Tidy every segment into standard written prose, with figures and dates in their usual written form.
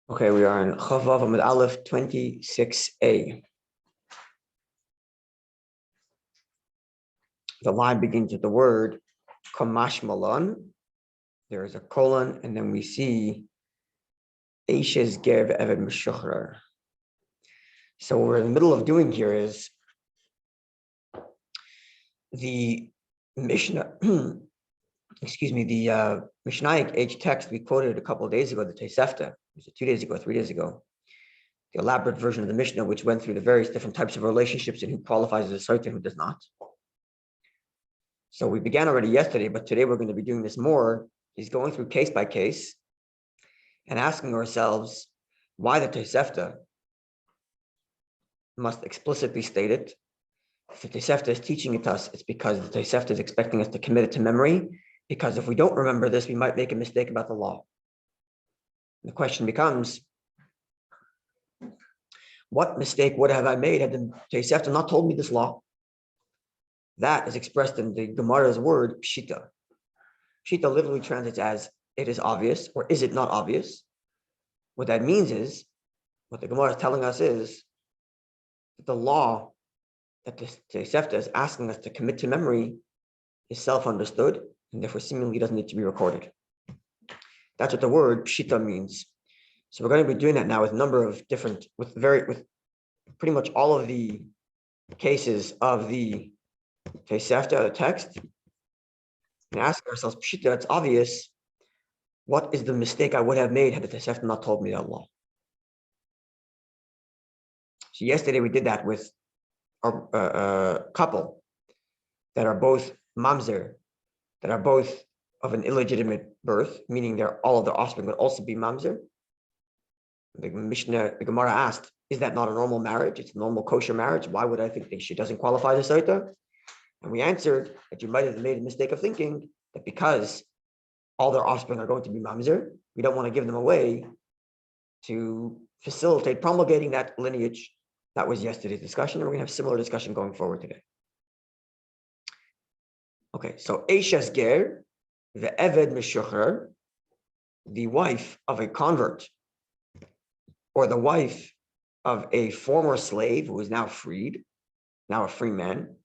Okay, we are in Chavav Amud Aleph 26a. The line begins with the word Kamash Malon. There is a colon, and then we see Eishes Ger Eved Meshuchrar. So what we're in the middle of doing here is the Mishnah, the Mishnaic age text we quoted a couple of days ago, the Tosefta, was it 2 days ago, 3 days ago? The elaborate version of the Mishnah, which went through the various different types of relationships and who qualifies as a Sotah and who does not. So we began already yesterday, but today we're going to be doing this more. He's going through case by case and asking ourselves why the Tosefta must explicitly state it. If the Tosefta is teaching it to us, it's because the Tosefta is expecting us to commit it to memory, because if we don't remember this, we might make a mistake about the law. The question becomes, what mistake would have I made had the Tosefta not told me this law? That is expressed in the Gemara's word, Pshita. Pshita literally translates as, it is obvious, or is it not obvious? What that means is, what the Gemara is telling us is, that the law that the Tosefta is asking us to commit to memory is self-understood, and therefore seemingly doesn't need to be recorded. That's what the word Pshita means. So we're going to be doing that now with a number of different, with pretty much all of the cases of the Tosefta, the text, and asking ourselves, Pshita, it's obvious. What is the mistake I would have made had the Tosefta not told me that law? So yesterday we did that with a couple that are both mamzer, that are both of an illegitimate birth, meaning all of their offspring would also be mamzer. The Gemara asked, is that not a normal marriage? It's a normal kosher marriage. Why would I think that she doesn't qualify as a Sotah? And we answered that you might have made a mistake of thinking that because all their offspring are going to be mamzer, we don't want to give them away to facilitate promulgating that lineage. That was yesterday's discussion, and we're going to have similar discussion going forward today. Okay, so Eishes Ger, the Eved Meshuchrar, the wife of a convert, or the wife of a former slave who is now freed, now a free man,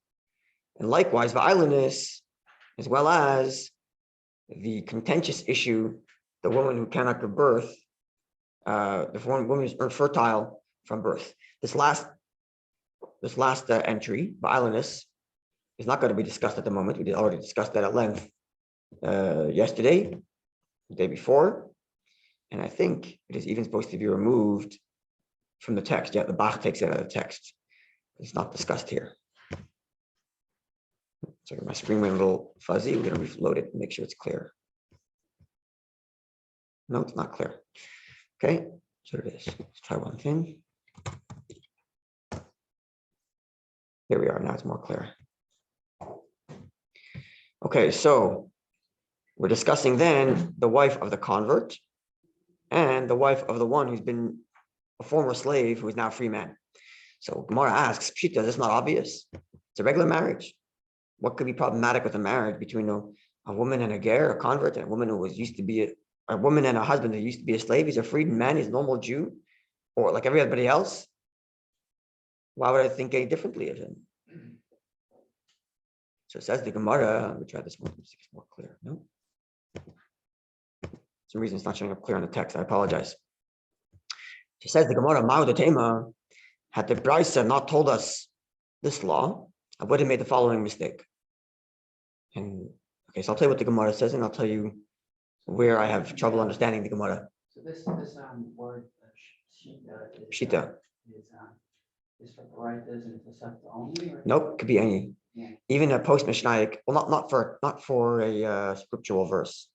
and likewise Va'ailanis, as well as the contentious issue, the woman who cannot give birth, the woman who's infertile from birth. This last entry, Va'ailanis, is not going to be discussed at the moment. We already discussed that at length yesterday, the day before, and I think it is even supposed to be removed from the text. Yeah, the Bach takes it out of the text. It's not discussed here. So my screen went a little fuzzy. We're going to reload it and make sure it's clear. No, it's not clear. Okay, so it is. Let's try one thing. Here we are. Now it's more clear. Okay, so we're discussing then the wife of the convert and the wife of the one who's been a former slave who is now a free man. So Gemara asks, Pshita, is this not obvious? It's a regular marriage. What could be problematic with a marriage between a woman and a ger, a convert, and a woman who used to be a woman and a husband who used to be a slave? He's a freed man, he's a normal Jew, or like everybody else. Why would I think any differently of him? So it says the Gemara, let me try this one, it's more clear. No? For some reason it's not showing up clear on the text, I apologize. She says the Gemara, Ma'udatema, had the Brisa not told us this law, I would have made the following mistake. And okay, so I'll tell you what the Gemara says, and I'll tell you where I have trouble understanding the Gemara. So this word Pshita is for writers and Tosefta only? Or? Nope, could be any. Yeah. Even a post Mishnaic, well, not for a scriptural verse.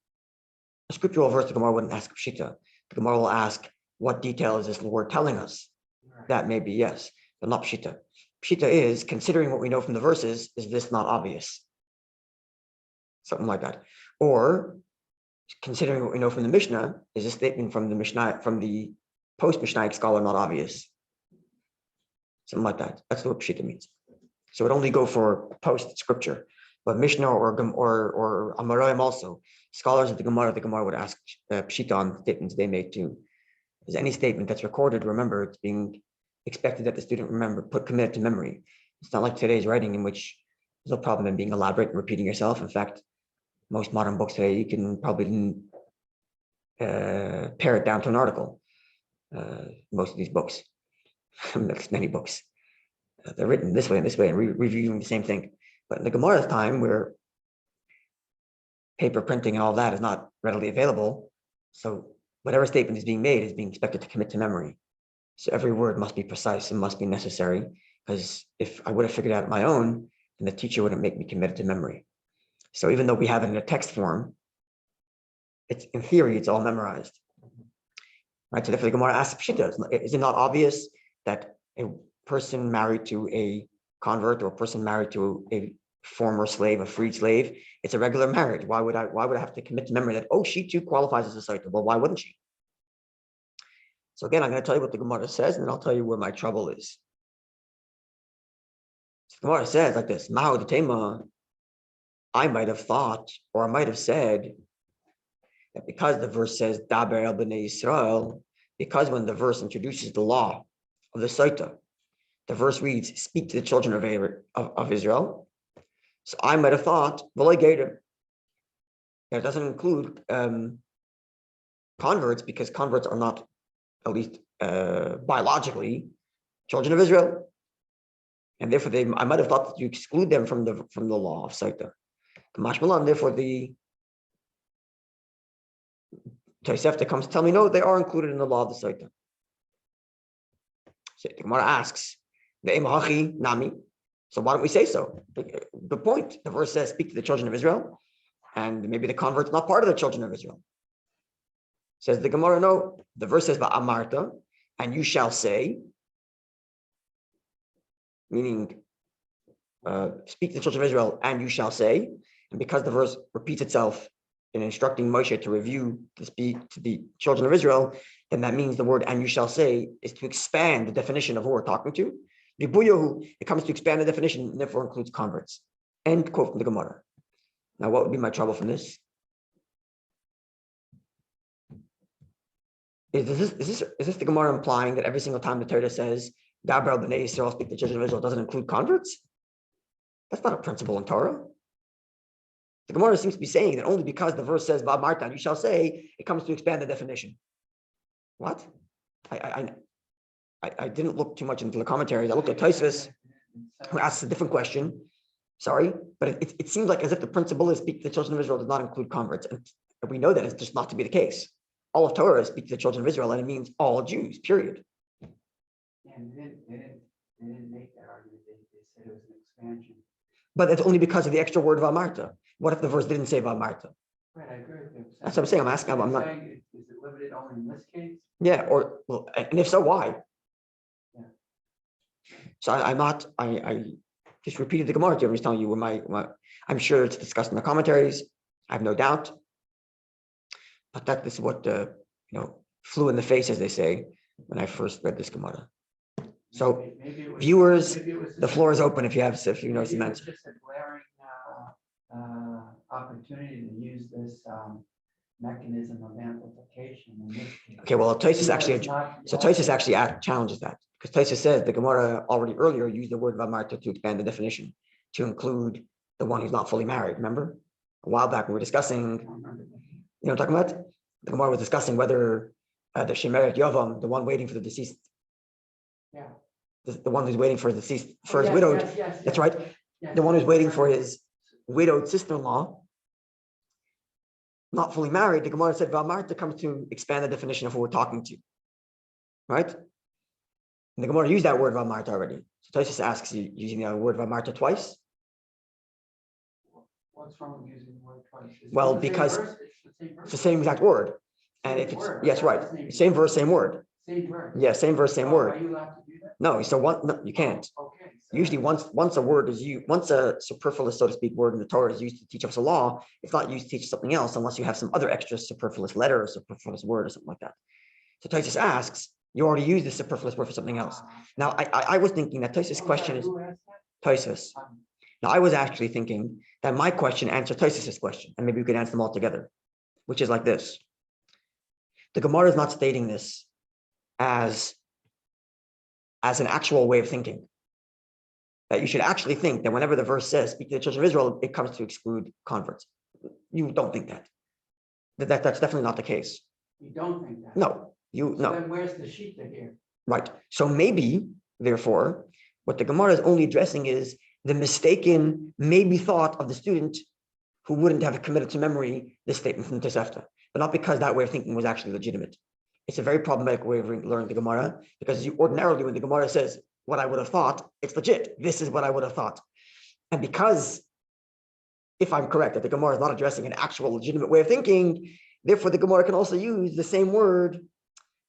A scriptural verse, the Gemara wouldn't ask Pshita. The Gemara will ask, what detail is this word telling us? Right. That may be yes, but not Pshita. Pshita is, considering what we know from the verses, is this not obvious? Something like that. Or, considering what we know from the Mishnah, is a statement from the Mishnah, from the post-Mishnaic scholar not obvious? Something like that. That's what Pshita means. So it only go for post-scripture. But Mishnah or Amoraim also, scholars of the Gemara would ask Pshita on statements they make too. There's any statement that's recorded, remember, it's being expected that the student commit it to memory. It's not like today's writing in which there's no problem in being elaborate and repeating yourself. In fact, most modern books today, you can probably pare it down to an article. Most of these books, many books, they're written this way and reviewing the same thing. But in the Gemara's time, where paper printing and all that is not readily available, so whatever statement is being made is being expected to commit to memory. So every word must be precise and must be necessary, because if I would have figured out my own, then the teacher wouldn't make me commit it to memory. So even though we have it in a text form, it's in theory, it's all memorized. Right? So therefore the Gemara asks, is it not obvious that a person married to a convert or a person married to a former slave, a freed slave, it's a regular marriage? Why would I have to commit to memory that, oh, she too qualifies as a Sotah? Well, why wouldn't she? So again, I'm going to tell you what the Gemara says, and then I'll tell you where my trouble is. So the Gemara says like this: I might have thought, or I might have said, that because the verse says Daber el bnei Yisrael, because when the verse introduces the law of the Sotah, the verse reads, "Speak to the children of Israel." So I might have thought, V'lo Gator, that it doesn't include converts, because converts are not, at least biologically, children of Israel, and therefore I might have thought that you exclude them from the law of Sotah. Mashmalan, therefore the Tosefta comes to tell me, no, they are included in the law of the Sotah. So the Gemara asks, "Ve'emachi nami." So why don't we say so? The point, the verse says, "Speak to the children of Israel," and maybe the convert's not part of the children of Israel. Says the Gemara, no. The verse says, "Va'amarta," and you shall say, meaning speak to the children of Israel, and you shall say. And because the verse repeats itself in instructing Moshe to review to speak to the children of Israel, then that means the word "and you shall say" is to expand the definition of who we're talking to. It comes to expand the definition and therefore includes converts. End quote from the Gemara. Now, what would be my trouble from this? Is this the Gemara implying that every single time the Torah says Daber b'nei Yisrael, speak to the children of Israel, doesn't include converts? That's not a principle in Torah. The Gemara seems to be saying that only because the verse says "Va'amarta," you shall say, it comes to expand the definition. What? I didn't look too much into the commentaries. I looked at Tosfos, who asks a different question. Sorry, but it seems like as if the principle is speak to the children of Israel does not include converts, and we know that it's just not to be the case. All of Torah is speak to the children of Israel, and it means all Jews. Period. And they didn't make that argument. They said it was an expansion. But it's only because of the extra word "Va'amarta." What if the verse didn't say "Va'amarta"? Right, I agree with you. That's what I'm saying. I'm asking. I'm not. Is it limited only in this case? Yeah, or well, and if so, why? Yeah. So I'm not. I just repeated the Gemara. I'm just telling you where I'm sure it's discussed in the commentaries. I have no doubt. But that is what flew in the face, as they say, when I first read this Gemara. So, viewers, the floor is open if you know some answer. It's just a glaring opportunity to use this mechanism of amplification in this case. Okay, well, Tosfos actually challenges that, because Tosfos says the Gemara already earlier used the word "Va'amarta" to expand the definition to include the one who's not fully married. Remember, a while back we were discussing. You know what I'm talking about? The Gemara was discussing whether the Shemeret Yavam, the one waiting for the deceased, Yeah. the one who's waiting for the deceased, for his widowed, that's right, Yes. the one who's waiting for his widowed sister-in-law, not fully married, the Gemara said Va'amarta comes to expand the definition of who we're talking to, right? And the Gemara used that word Va'amarta already. So Tosfos asks you using the word Va'amarta twice. What's wrong with using the word twice? Well, because it's the same exact word. And if it's, yes, right. Same verse, same word. Same word. Yeah, same verse, same word. Are you allowed to do that? No, so no, you can't. Okay. Usually once a word is used, once a superfluous, so to speak, word in the Torah is used to teach us a law, it's not used to teach something else unless you have some other extra superfluous letter or superfluous word or something like that. So Tosfos asks, you already used the superfluous word for something else. Now, I was thinking that Tosfos' question is Tosfos. Now, I was actually thinking that my question answered Tosfos' question, and maybe we could answer them all together, which is like this. The Gemara is not stating this as an actual way of thinking. That you should actually think that whenever the verse says, speak to the children of Israel, it comes to exclude converts. You don't think that. That's definitely not the case. You don't think that? No, no. Then where's the Shita here? Right. So maybe, therefore, what the Gemara is only addressing is the mistaken maybe thought of the student who wouldn't have committed to memory this statement from the Tosefta, but not because that way of thinking was actually legitimate. It's a very problematic way of learning the Gemara, because you ordinarily, when the Gemara says what I would have thought, it's legit. This is what I would have thought. And because, if I'm correct, that the Gemara is not addressing an actual legitimate way of thinking, therefore the Gemara can also use the same word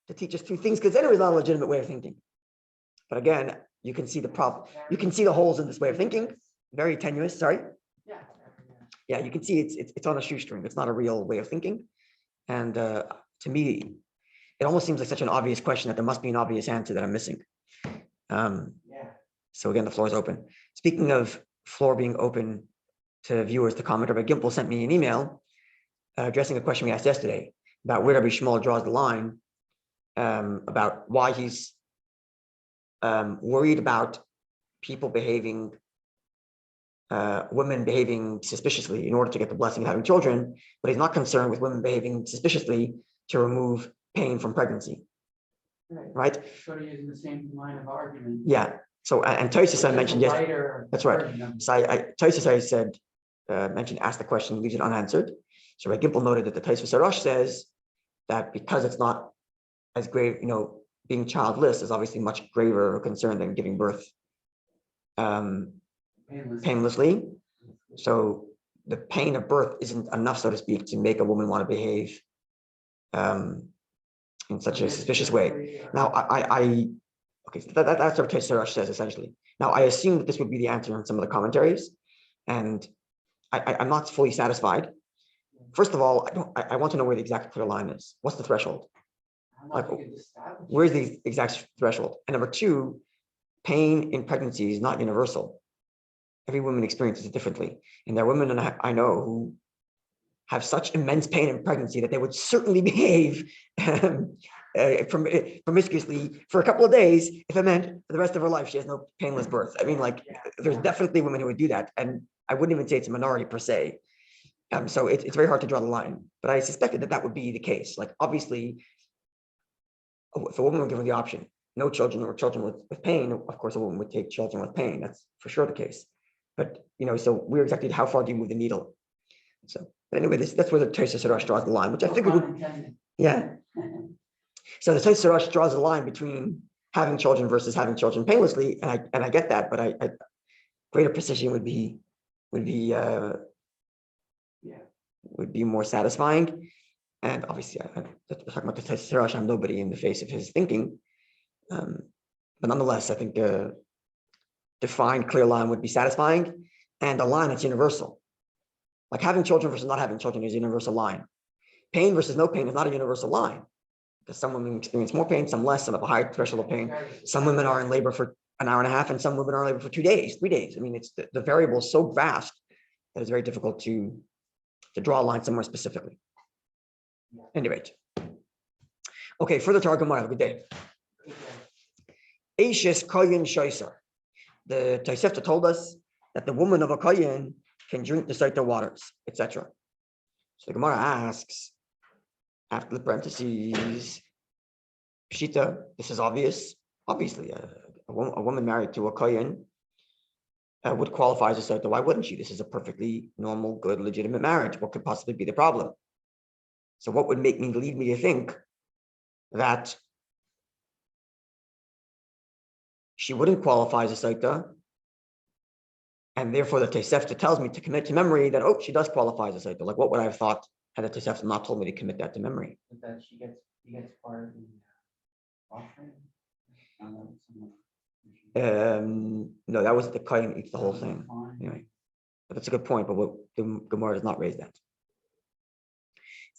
to teach us two things, because then it was not a legitimate way of thinking. But again, you can see the problem. You can see the holes in this way of thinking. Very tenuous, sorry. Yeah, you can see it's on a shoestring. It's not a real way of thinking. And to me, it almost seems like such an obvious question that there must be an obvious answer that I'm missing. So again, the floor is open. Speaking of floor being open to viewers to comment, Rabbi Gimple sent me an email addressing a question we asked yesterday about where Rabbi Shmuel draws the line, about why he's worried about people behaving, women behaving suspiciously in order to get the blessing of having children, but he's not concerned with women behaving suspiciously to remove pain from pregnancy. Right? Sort of using the same line of argument. Yeah. So, and Tosis I mentioned yesterday. That's right. So Tosis I said, asked the question, leaves it unanswered. So Rabbi Gimple noted that the Tosfos Rosh says that because it's not as grave, being childless is obviously much graver concern than giving birth painlessly. So the pain of birth isn't enough, so to speak, to make a woman want to behave in such a suspicious way. Now, okay, so that's what Tosfos Rosh says essentially. Now, I assume that this would be the answer in some of the commentaries, and I'm not fully satisfied. First of all, I want to know where the exact clear line is. What's the threshold? Like, where's the exact threshold? And number two, pain in pregnancy is not universal. Every woman experiences it differently. And there are women I know who have such immense pain in pregnancy that they would certainly behave promiscuously for a couple of days if it meant for the rest of her life she has no painless birth. I mean, like, there's definitely women who would do that. And I wouldn't even say it's a minority per se. So it's very hard to draw the line. But I suspected that would be the case. Like, obviously, if a woman were given the option, no children or children with pain, of course, a woman would take children with pain. That's for sure the case. But, so we're exactly how far do you move the needle? So, but anyway, that's where the Tosfos Rosh draws the line, which I figured would, yeah. So the Tosfos Rosh draws the line between having children versus having children painlessly, and I get that, but I greater precision would be more satisfying. And obviously, talking about the Tosfos Rosh, I'm nobody in the face of his thinking, but nonetheless, I think a defined, clear line would be satisfying, and a line that's universal. Like having children versus not having children is a universal line. Pain versus no pain is not a universal line, because some women experience more pain, some less, some have a higher threshold of pain. Some women are in labor for an hour and a half, and some women are in labor for 2 days, 3 days. I mean, it's the variable is so vast that it's very difficult to draw a line somewhere specifically. At any rate. Okay, further to our Gemara. Have a good day. Eishes Koyin Shoiser. The Tosefta told us that the woman of a Koyin can drink the Sotah waters, etc. So the Gemara asks, after the parentheses, Pshita, this is obvious. Obviously, a woman married to a Koyin would qualify as a Sotah. Why wouldn't she? This is a perfectly normal, good, legitimate marriage. What could possibly be the problem? So what would lead me to think that she wouldn't qualify as a Sotah, and therefore the Tosefta tells me to commit to memory that, she does qualify as a Sotah. Like, what would I have thought had the Tosefta not told me to commit that to memory? That she gets part of the offering. No, that was the Kohen eats the whole thing. Anyway, but that's a good point. But the Gemara does not raise that.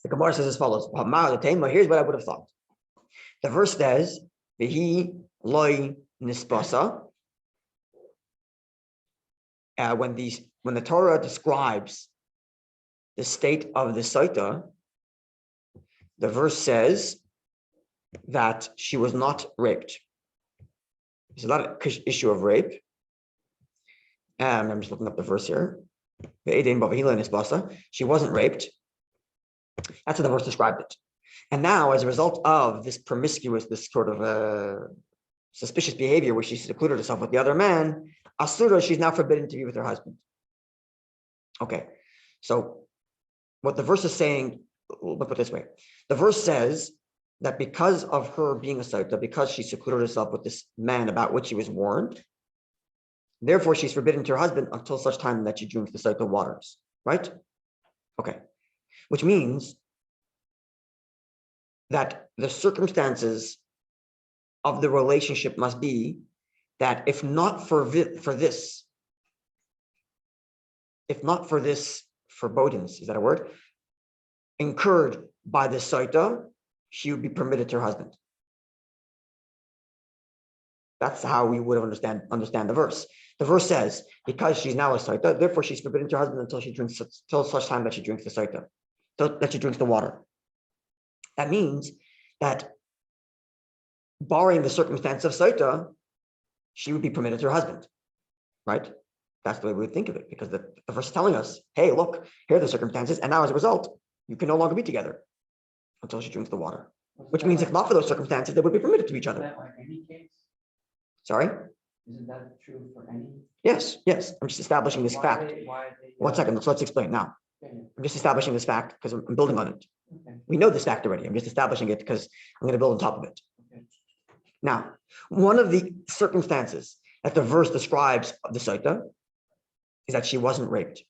The Gemara says as follows: here's what I would have thought. The verse says, "V'hi loy nispasa." When the Torah describes the state of the Sotah, the verse says that she was not raped. There's not an issue of rape. I'm just looking up the verse here. She wasn't raped. That's how the verse described it. And now, as a result of this promiscuous, this sort of suspicious behavior where she secluded herself with the other man, Asura, she's now forbidden to be with her husband. Okay, so what the verse is saying, let's put it this way. The verse says that because of her being a Sotah, because she secluded herself with this man about which she was warned, therefore she's forbidden to her husband until such time that she drinks the Sotah waters, right? Okay, which means that the circumstances of the relationship must be that if not for this forebodings, is that a word? Incurred by the Sotah, she would be permitted to her husband. That's how we would understand the verse. The verse says, because she's now a Sotah, therefore she's forbidden to her husband until such time that she drinks the Sotah, that she drinks the water. That means that barring the circumstance of Sotah, she would be permitted to her husband, right? That's the way we would think of it, because the verse is telling us, hey, look, here are the circumstances, and now as a result, you can no longer be together until she drinks the water. Which means if not for those circumstances, they would be permitted to each other. Is that like any case? Sorry? Isn't that true for any? Yes. I'm just establishing this fact. One second, let's explain now. I'm just establishing this fact because I'm building on it. Okay. We know this fact already. I'm just establishing it because I'm going to build on top of it. Okay. Now, one of the circumstances that the verse describes of the Sotah is that she wasn't raped.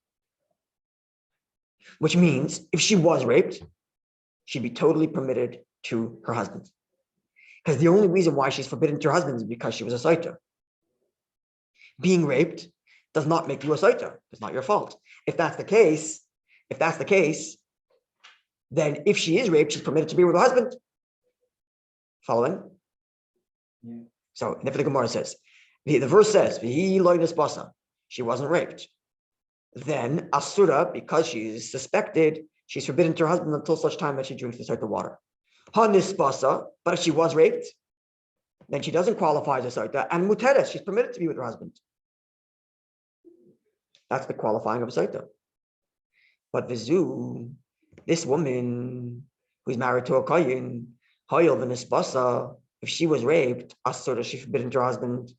Which means if she was raped, she'd be totally permitted to her husband. Because the only reason why she's forbidden to her husband is because she was a Sotah. Being raped does not make you a Sotah. It's not your fault. If that's the case, then if she is raped, she's permitted to be with her husband. Following? Yeah. So the Gemara says, the verse says, she wasn't raped. Then Asura, because she's suspected, she's forbidden to her husband until such time that she drinks the Sotah water. Hanisbasa, but if she was raped, then she doesn't qualify as a Sotah, and Muteres, she's permitted to be with her husband. That's the qualifying of a Sotah. But Vizu, this woman who's married to a Kohen, Hayil v'nisbasa, if she was raped, Asura, she's forbidden to her husband.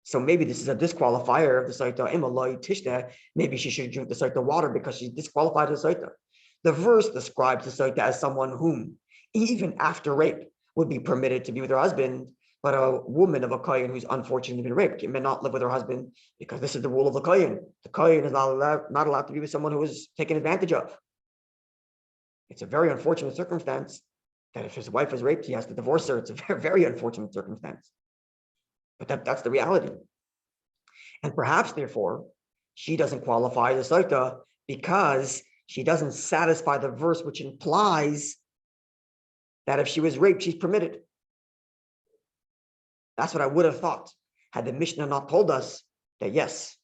So maybe this is a disqualifier of the Sotah. Imalai Tishna, maybe she should drink the Sotah water because she's disqualified as Sotah. The verse describes the Sotah as someone whom, even after rape, would be permitted to be with her husband, but a woman of a Kohen who's unfortunately been raped may not live with her husband because this is the rule of the Kohen. The Kohen is not allowed to be with someone who is taken advantage of. It's a very unfortunate circumstance that if his wife is raped, he has to divorce her. It's a very, very unfortunate circumstance. But that's the reality. And perhaps, therefore, she doesn't qualify as a Sotah because she doesn't satisfy the verse which implies that if she was raped, she's permitted. That's what I would have thought had the Mishnah not told us that, yes,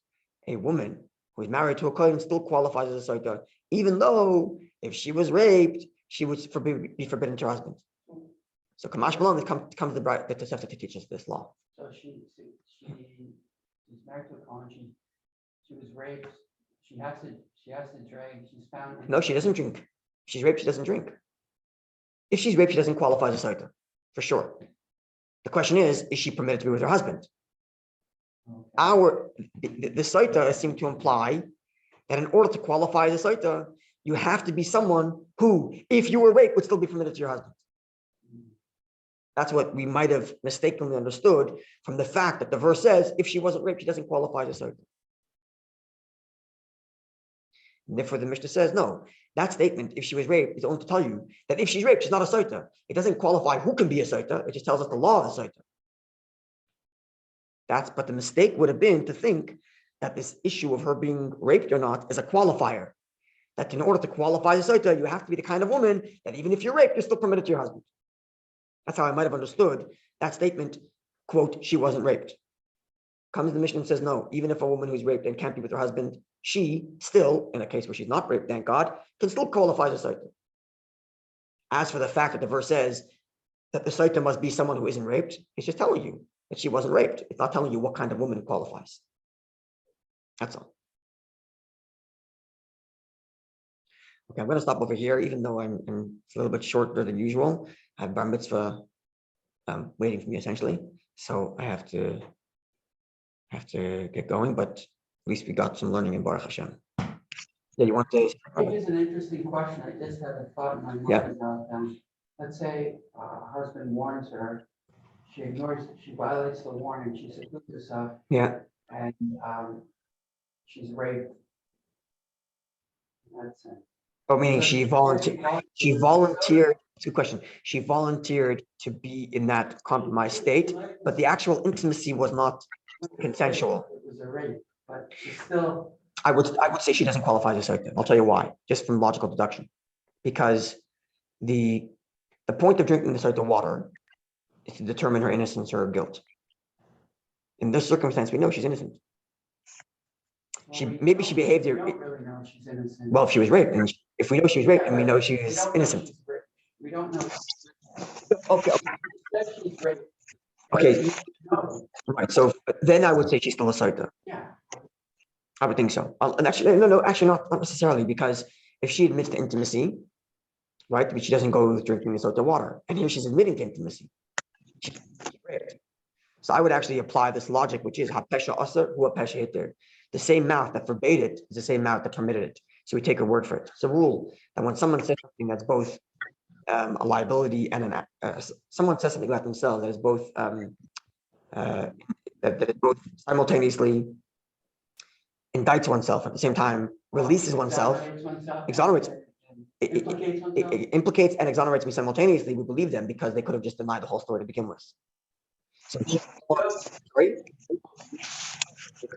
a woman who is married to a Kohen still qualifies as a Sotah, even though if she was raped, she would be forbidden to her husband. So Kamash Malon comes the Tosefta to teach us this law. So she's married to a Kohen. She was raped. She has to drink. She's found. No, she doesn't drink. If she's raped, she doesn't drink. If she's raped, she doesn't qualify as a Sotah, for sure. The question is she permitted to be with her husband? Okay. The Sotah seem to imply that in order to qualify as a Sotah, you have to be someone who, if you were raped, would still be permitted to your husband. That's what we might have mistakenly understood from the fact that the verse says, if she wasn't raped, she doesn't qualify as a Sotah. And therefore, the Mishnah says, no, that statement, if she was raped, is only to tell you that if she's raped, she's not a Sotah. It doesn't qualify who can be a Sotah. It just tells us the law of the Sotah. But the mistake would have been to think that this issue of her being raped or not is a qualifier. That in order to qualify as a Sotah, you have to be the kind of woman that even if you're raped, you're still permitted to your husband. That's how I might have understood that statement, quote, she wasn't raped. Comes the Mishnah and says, no, even if a woman who's raped and can't be with her husband, she still, in a case where she's not raped, thank God, can still qualify as a Sotah. As for the fact that the verse says that the Sotah must be someone who isn't raped, it's just telling you that she wasn't raped. It's not telling you what kind of woman qualifies. That's all. Okay, I'm going to stop over here, even though I'm a little bit shorter than usual. I have bar mitzvah waiting for me essentially, so I have to get going. But at least we got some learning in Baruch Hashem. Yeah, you want to? I think it's an interesting question. I just had a thought in my mind about let's say a husband warns her, she ignores it, she violates the warning, she secludes herself, and she's raped. That's it. Oh, meaning she volunteered. She volunteered. It's a good question. She volunteered to be in that compromised state, but the actual intimacy was not consensual. It was a rape, but it's still. I would say she doesn't qualify as a Sotah. I'll tell you why, just from logical deduction, because the point of drinking the Sotah water is to determine her innocence or her guilt. In this circumstance, we know she's innocent. Maybe she behaved. We don't really know she's innocent. Well, if she was raped, and if we know she was raped, and we know she was innocent. We don't know. Okay. She's raped. Okay. Right. So then I would say she's still a Sotah. Yeah. I would think so. And actually, no, actually not necessarily, because if she admits to intimacy, right, but she doesn't go with drinking the Sotah water, and here she's admitting to intimacy. So I would actually apply this logic, which is hapesha aser hu hapesha heter. The same mouth that forbade it is the same mouth that permitted it. So we take her word for it. It's a rule that when someone says something that's both a liability and someone says something about themselves that is both that is both simultaneously indicts oneself at the same time, releases oneself, exonerates, it implicates and exonerates me simultaneously. We believe them because they could have just denied the whole story to begin with. So right?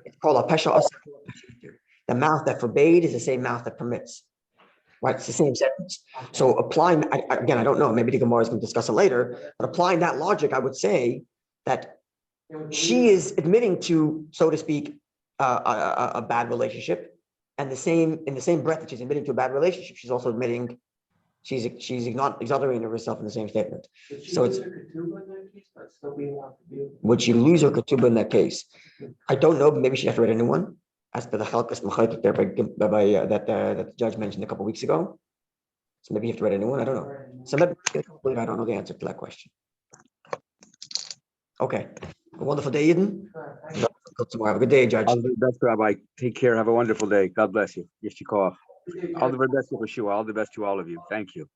It's called a pesha aser. The mouth that forbade is the same mouth that permits. Right, it's the same sentence. So applying, again, I don't know, maybe the Gemara is going to discuss it later, but applying that logic, I would say that she is admitting to, so to speak, a bad relationship, and in the same breath that she's admitting to a bad relationship, she's also admitting she's exonerating herself in the same statement. So it's, would she lose her ketubah in that case? I don't know, but maybe she has to write a new one, as per the chalkas machaitik there that the judge mentioned a couple of weeks ago. So maybe you have to write a new one. I don't know. So maybe I don't know the answer to that question. Okay. A wonderful day, Eden. Tomorrow. Have a good day, Judge. All the very best, Rabbi. Take care. Have a wonderful day. God bless you. Yeshikov. All the very best to Yeshua. All the best to all of you. Thank you.